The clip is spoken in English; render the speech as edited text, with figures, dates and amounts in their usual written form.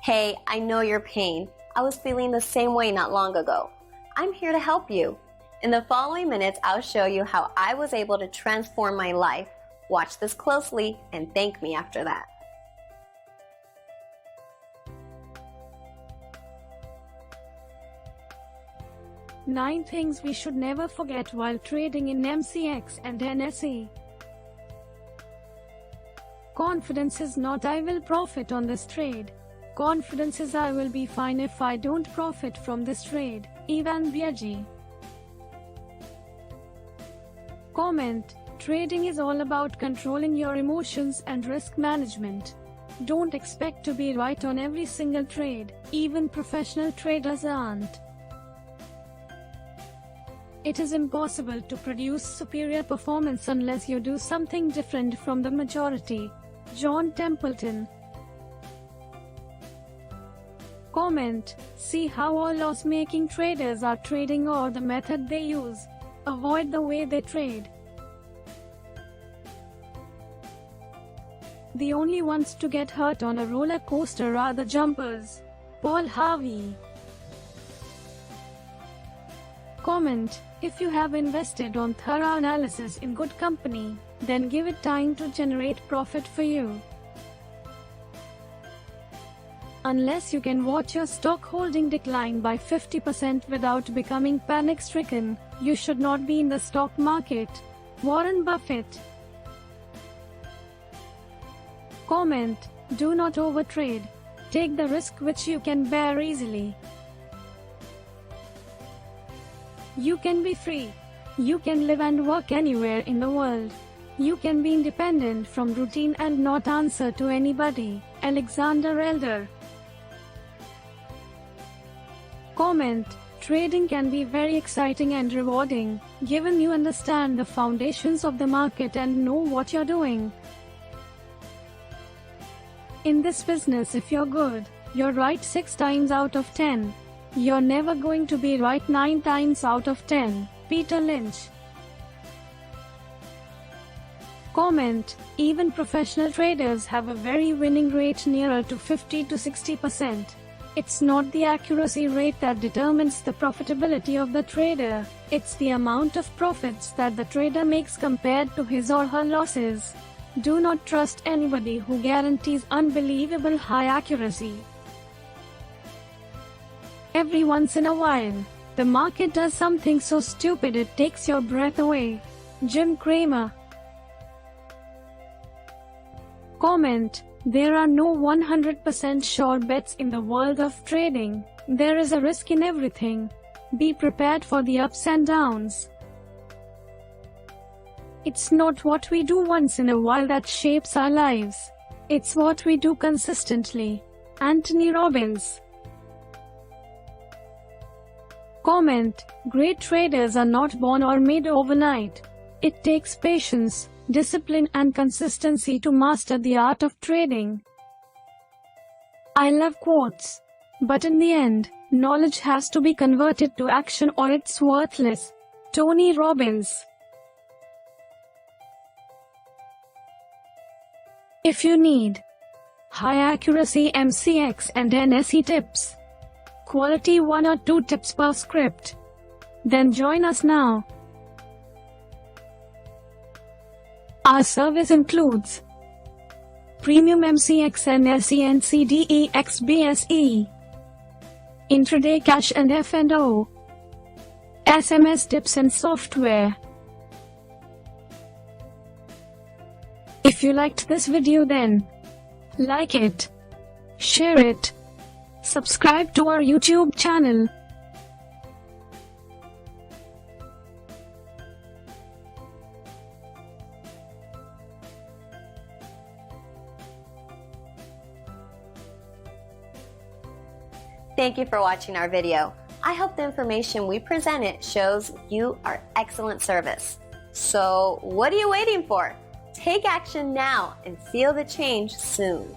Hey, I know your pain. I was feeling the same way not long ago. I'm here to help you. In the following minutes, I'll show you how I was able to transform my life. Watch this closely and thank me after that. Nine things we should never forget while trading in MCX and NSE. Confidence is not "I will profit on this trade." Confidence is "I will be fine if I don't profit from this trade." Ivan Biagi. Comment: trading is all about controlling your emotions and risk management. Don't expect to be right on every single trade, even professional traders aren't. It is impossible to produce superior performance unless you do something different from the majority. John Templeton. Comment: see how all loss-making traders are trading or the method they use. Avoid the way they trade. The only ones to get hurt on a roller coaster are the jumpers. Paul Harvey. Comment: if you have invested on thorough analysis in good company, then give it time to generate profit for you. Unless you can watch your stock holding decline by 50% without becoming panic-stricken, you should not be in the stock market. Warren Buffett. Comment: do not overtrade. Take the risk which you can bear easily. You can be free. You can live and work anywhere in the world. You can be independent from routine and not answer to anybody. Alexander Elder. Comment: trading can be very exciting and rewarding, given you understand the foundations of the market and know what you're doing. In this business, if you're good, you're right 6 times out of 10. You're never going to be right 9 times out of 10. Peter Lynch. Comment: even professional traders have a very winning rate nearer to 50 to 60%. It's not the accuracy rate that determines the profitability of the trader, it's the amount of profits that the trader makes compared to his or her losses. Do not trust anybody who guarantees unbelievable high accuracy. Every once in a while, the market does something so stupid it takes your breath away. Jim Cramer. Comment: there are no 100% sure bets in the world of trading. There is a risk in everything. Be prepared for the ups and downs. It's not what we do once in a while that shapes our lives. It's what we do consistently. Anthony Robbins. Comment: great traders are not born or made overnight. It takes patience, discipline and consistency to master the art of trading. I love quotes. But in the end, knowledge has to be converted to action or it's worthless. Tony Robbins. If you need high accuracy MCX and NSE tips, quality 1 or 2 tips per script, then join us now. Our service includes Premium MCX NSE NCDE XBSE, Intraday Cash and F&O, SMS tips and software. If you liked this video, then like it, share it, subscribe to our YouTube channel. Thank you for watching our video. I hope the information we presented shows you our excellent service. So what are you waiting for? Take action now and feel the change soon.